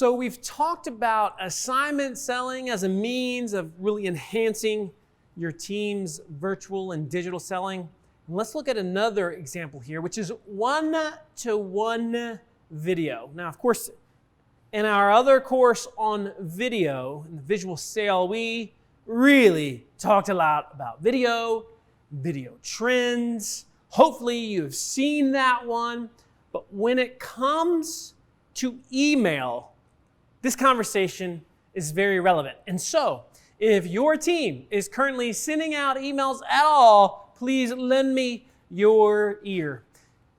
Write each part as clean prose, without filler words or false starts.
So we've talked about assignment selling as a means of really enhancing your team's virtual and digital selling. And let's look at another example here, which is one-to-one video. Now, of course, in our other course on video, in the visual sale, we really talked a lot about video trends. Hopefully you've seen that one. But when it comes to email, this conversation is very relevant. And so, if your team is currently sending out emails at all, please lend me your ear.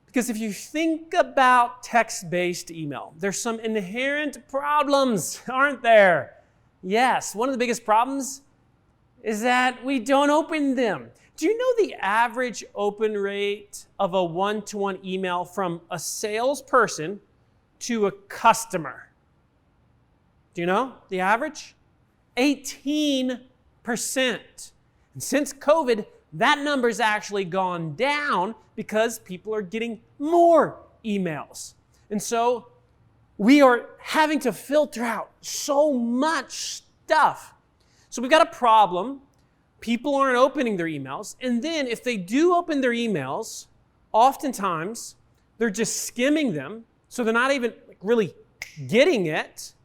Because if you think about text-based email, there's some inherent problems, aren't there? Yes, one of the biggest problems is that we don't open them. Do you know the average open rate of a one-to-one email from a salesperson to a customer? Do you know the average? 18%. And since COVID, that number's actually gone down because people are getting more emails. And so we are having to filter out so much stuff. So we've got a problem. People aren't opening their emails. And then if they do open their emails, oftentimes they're just skimming them. So they're not even really getting it.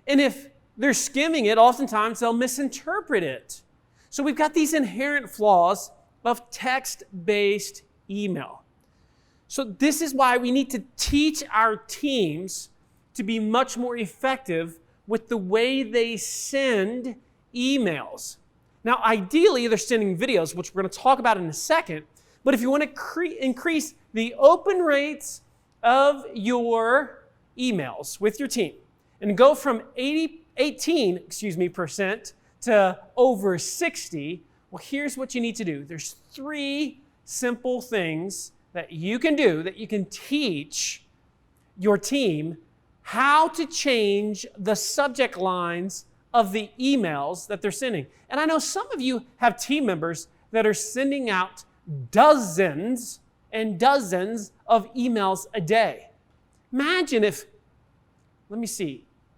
And if they're skimming it, oftentimes they'll misinterpret it. So we've got these inherent flaws of text-based email. So this is why we need to teach our teams to be much more effective with the way they send emails. Now, ideally, they're sending videos, which we're going to talk about in a second. But if you want to increase the open rates of your emails with your team, and go from 18% to over 60%, well, here's what you need to do. There's 3 simple things that you can do, that you can teach your team how to change the subject lines of the emails that they're sending. And I know some of you have team members that are sending out dozens and dozens of emails a day. Imagine if,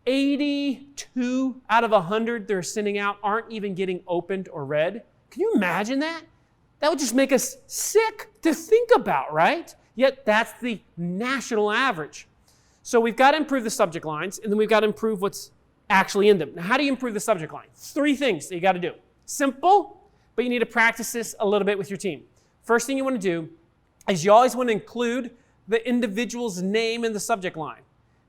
82 out of 100 they're sending out aren't even getting opened or read. Can you imagine that? That would just make us sick to think about, right? Yet that's the national average. So we've got to improve the subject lines, and then we've got to improve what's actually in them. Now, how do you improve the subject line? 3 things that you got to do. Simple, but you need to practice this a little bit with your team. First thing you want to do is you always want to include the individual's name in the subject line.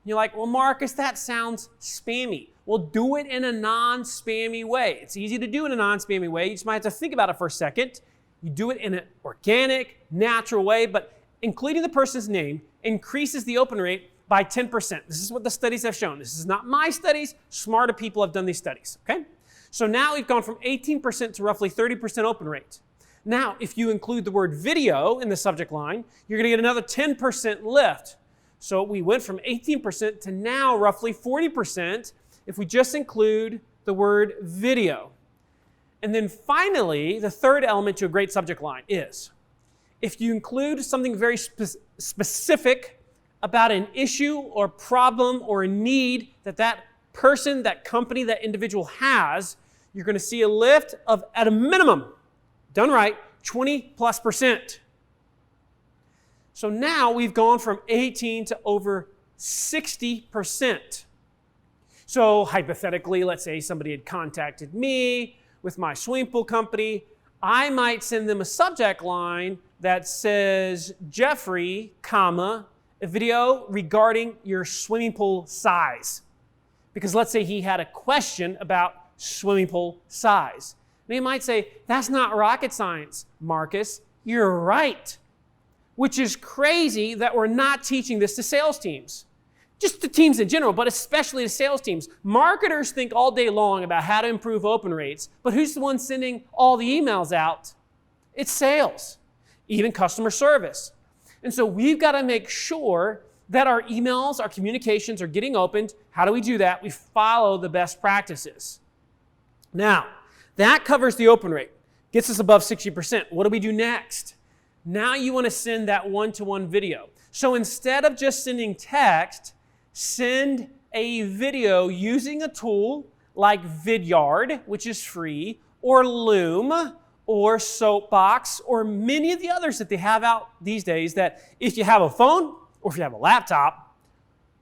You're like, well, Marcus, that sounds spammy. Well, do it in a non-spammy way. It's easy to do in a non-spammy way. You just might have to think about it for a second. You do it in an organic, natural way, but including the person's name increases the open rate by 10%. This is what the studies have shown. This is not my studies. Smarter people have done these studies, okay? So now we've gone from 18% to roughly 30% open rate. Now, if you include the word video in the subject line, you're going to get another 10% lift. So we went from 18% to now roughly 40% if we just include the word video. And then finally, the third element to a great subject line is if you include something very specific about an issue or problem or a need that person, that company, that individual has, you're going to see a lift of, at a minimum, done right, 20+%. So now we've gone from 18 to over 60%. So hypothetically, let's say somebody had contacted me with my swimming pool company. I might send them a subject line that says, Jeffrey, a video regarding your swimming pool size. Because let's say he had a question about swimming pool size. And he might say, that's not rocket science, Marcus. You're right. Which is crazy that we're not teaching this to sales teams. Just to teams in general, but especially to sales teams. Marketers think all day long about how to improve open rates, but who's the one sending all the emails out? It's sales, even customer service. And so we've got to make sure that our emails, our communications are getting opened. How do we do that? We follow the best practices. Now, that covers the open rate, gets us above 60%. What do we do next? Now you want to send that one-to-one video. So instead of just sending text, send a video using a tool like Vidyard, which is free, or Loom, or Soapbox, or many of the others that they have out these days, that if you have a phone or if you have a laptop,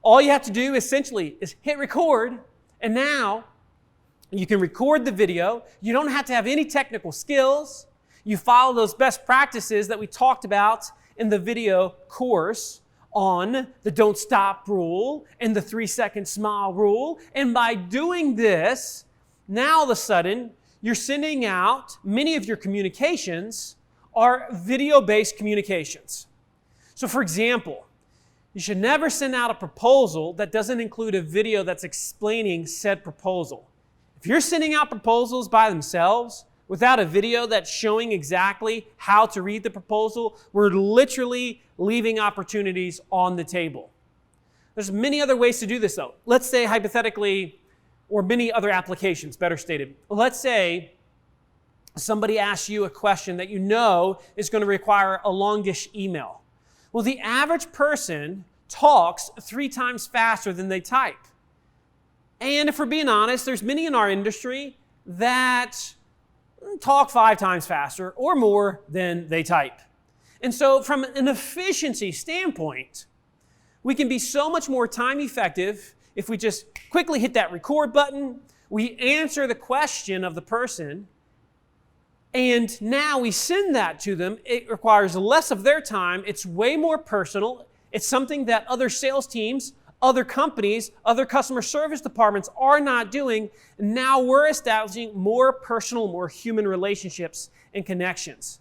all you have to do essentially is hit record, and now you can record the video. You don't have to have any technical skills. You follow those best practices that we talked about in the video course on the don't stop rule and the 3-second smile rule. And by doing this, now all of a sudden, you're sending out, many of your communications are video-based communications. So for example, you should never send out a proposal that doesn't include a video that's explaining said proposal. If you're sending out proposals by themselves without a video that's showing exactly how to read the proposal, we're literally leaving opportunities on the table. There's many other ways to do this though. Let's say hypothetically, or many other applications, better stated. Let's say somebody asks you a question that you know is going to require a longish email. Well, the average person talks 3 times faster than they type. And if we're being honest, there's many in our industry that talk 5 times faster or more than they type. And so from an efficiency standpoint, we can be so much more time effective if we just quickly hit that record button, we answer the question of the person, and now we send that to them. It requires less of their time. It's way more personal. It's something that other sales teams, other companies, other customer service departments are not doing. And now we're establishing more personal, more human relationships and connections.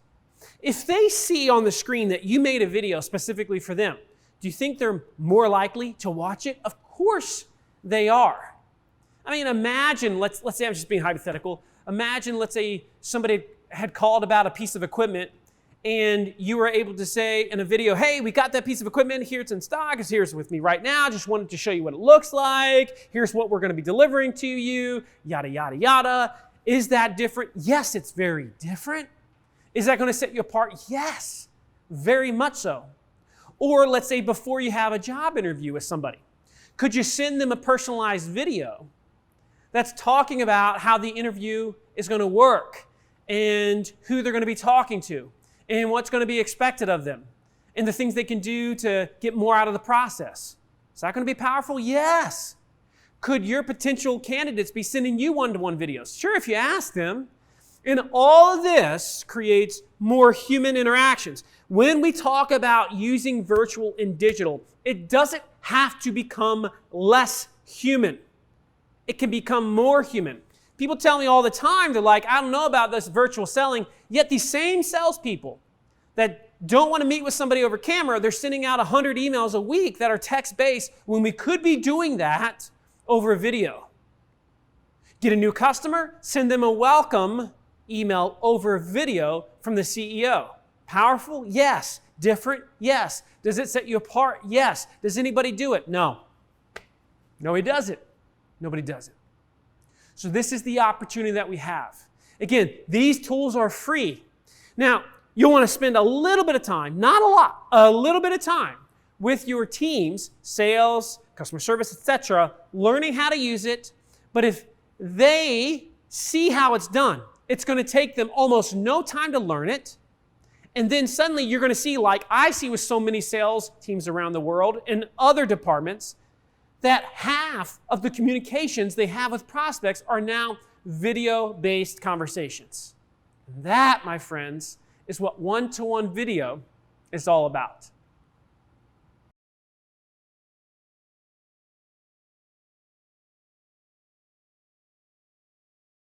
If they see on the screen that you made a video specifically for them, do you think they're more likely to watch it? Of course they are. I mean, imagine, let's say I'm just being hypothetical. Imagine, let's say somebody had called about a piece of equipment and you were able to say in a video, hey, we got that piece of equipment, here it's in stock, here's with me right now, just wanted to show you what it looks like, here's what we're going to be delivering to you, yada, yada, yada. Is that different? Yes, it's very different. Is that going to set you apart? Yes, very much so. Or let's say before you have a job interview with somebody, could you send them a personalized video that's talking about how the interview is going to work and who they're going to be talking to and what's going to be expected of them and the things they can do to get more out of the process? Is that going to be powerful? Yes. Could your potential candidates be sending you one-to-one videos? Sure, if you ask them. And all of this creates more human interactions. When we talk about using virtual and digital, it doesn't have to become less human. It can become more human. People tell me all the time, they're like, I don't know about this virtual selling, yet these same salespeople that don't want to meet with somebody over camera, they're sending out 100 emails a week that are text-based when we could be doing that over video. Get a new customer, send them a welcome email over video from the CEO. Powerful? Yes. Different? Yes. Does it set you apart? Yes. Does anybody do it? No. Nobody does it. Nobody does it. So this is the opportunity that we have. Again, these tools are free. Now, you'll want to spend a little bit of time, not a lot, a little bit of time with your teams, sales, customer service, etc., learning how to use it. But if they see how it's done, it's going to take them almost no time to learn it. And then suddenly you're going to see, like I see with so many sales teams around the world and other departments, that half of the communications they have with prospects are now video-based conversations. And that, my friends, is what one-to-one video is all about.